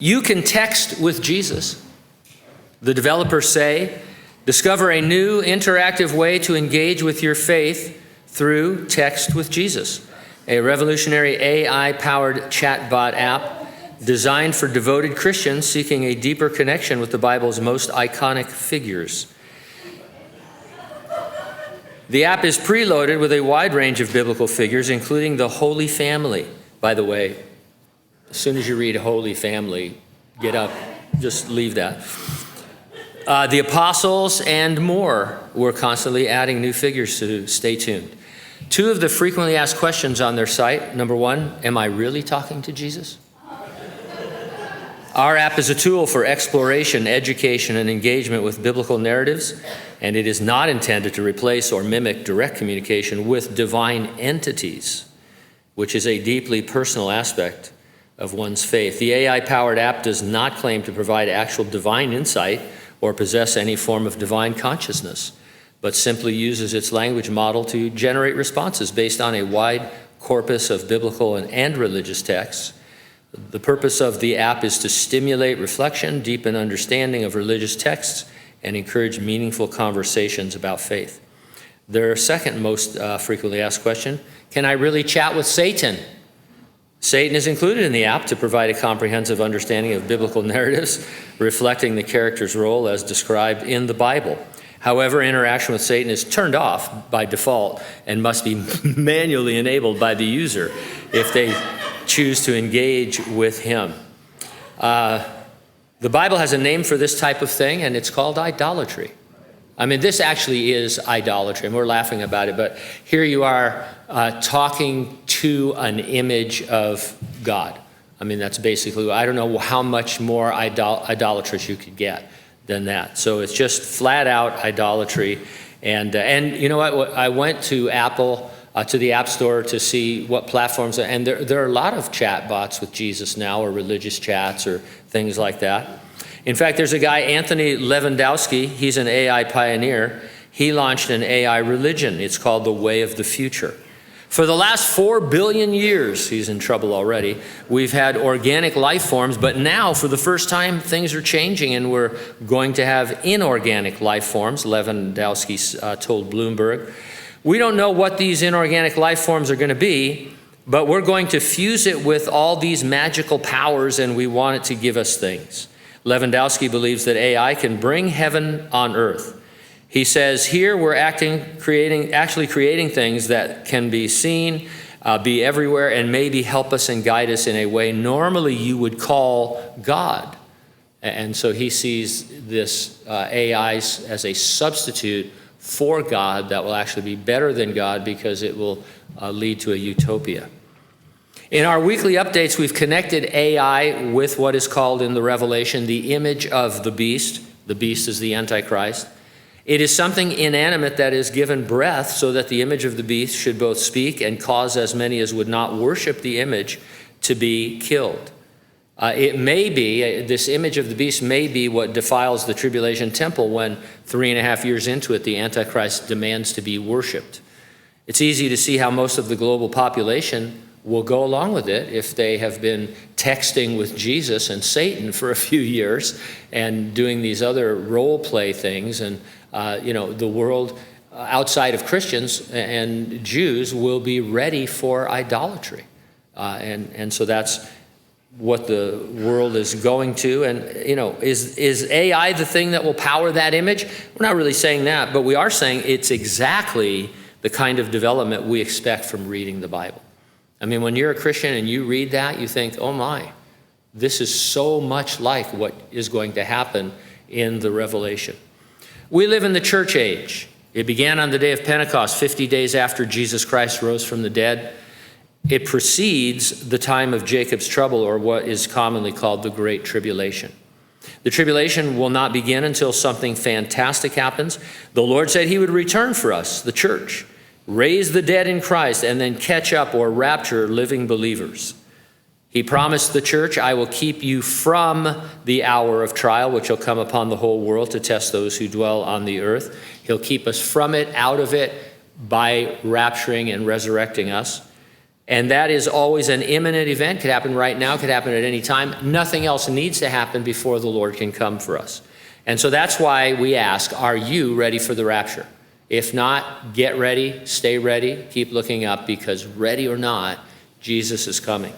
You can text with Jesus. The developers say, discover a new interactive way to engage with your faith through Text with Jesus, a revolutionary AI-powered chatbot app designed for devoted Christians seeking a deeper connection with the Bible's most iconic figures. The app is preloaded with a wide range of biblical figures, including the Holy Family. By the way, as soon as you read Holy Family, get up, just leave that. The apostles and more. We're constantly adding new figures, so stay tuned. 2 of the frequently asked questions on their site. Number 1, am I really talking to Jesus? Our app is a tool for exploration, education, and engagement with biblical narratives, and it is not intended to replace or mimic direct communication with divine entities, which is a deeply personal aspect of one's faith. The AI-powered app does not claim to provide actual divine insight or possess any form of divine consciousness, but simply uses its language model to generate responses based on a wide corpus of biblical and religious texts. The purpose of the app is to stimulate reflection, deepen understanding of religious texts, and encourage meaningful conversations about faith. Their second most frequently asked question, can I really chat with Satan? Satan is included in the app to provide a comprehensive understanding of biblical narratives, reflecting the character's role as described in the Bible. However, interaction with Satan is turned off by default and must be manually enabled by the user if they choose to engage with him. The Bible has a name for this type of thing, and it's called idolatry. I mean, this actually is idolatry, and we're laughing about it, but here you are talking to an image of God. I mean, that's basically, I don't know how much more idolatrous you could get than that. So it's just flat out idolatry. And you know what? I went to Apple, to the App Store to see what platforms, and there are a lot of chat bots with Jesus now, or religious chats or things like that. In fact, there's a guy, Anthony Levandowski, he's an AI pioneer. He launched an AI religion. It's called the Way of the Future. For the last 4 billion years, he's in trouble already, we've had organic life forms, but now for the first time things are changing and we're going to have inorganic life forms, Lewandowski told Bloomberg. We don't know what these inorganic life forms are going to be, but we're going to fuse it with all these magical powers and we want it to give us things. Lewandowski believes that AI can bring heaven on earth. He says, here we're actually creating things that can be seen, be everywhere, and maybe help us and guide us in a way normally you would call God. And so he sees this AI as a substitute for God that will actually be better than God because it will lead to a utopia. In our weekly updates, we've connected AI with what is called in the Revelation the image of the beast. The beast is the Antichrist. It is something inanimate that is given breath so that the image of the beast should both speak and cause as many as would not worship the image to be killed. It may be, this image of the beast may be what defiles the tribulation temple when 3.5 years into it, the Antichrist demands to be worshiped. It's easy to see how most of the global population will go along with it if they have been texting with Jesus and Satan for a few years and doing these other role play things. And, the world outside of Christians and Jews will be ready for idolatry. And so that's what the world is going to. And, is AI the thing that will power that image? We're not really saying that, but we are saying it's exactly the kind of development we expect from reading the Bible. I mean, when you're a Christian and you read that, you think, oh my, this is so much like what is going to happen in the Revelation. We live in the church age. It began on the day of Pentecost, 50 days after Jesus Christ rose from the dead. It precedes the time of Jacob's trouble, or what is commonly called the Great Tribulation. The tribulation will not begin until something fantastic happens. The Lord said he would return for us, the church, raise the dead in Christ, and then catch up or rapture living believers. He promised the church, I will keep you from the hour of trial, which will come upon the whole world to test those who dwell on the earth. He'll keep us from it, out of it, by rapturing and resurrecting us. And that is always an imminent event. Could happen right now, could happen at any time. Nothing else needs to happen before the Lord can come for us. And so that's why we ask, are you ready for the rapture? If not, get ready, stay ready, keep looking up, because ready or not, Jesus is coming.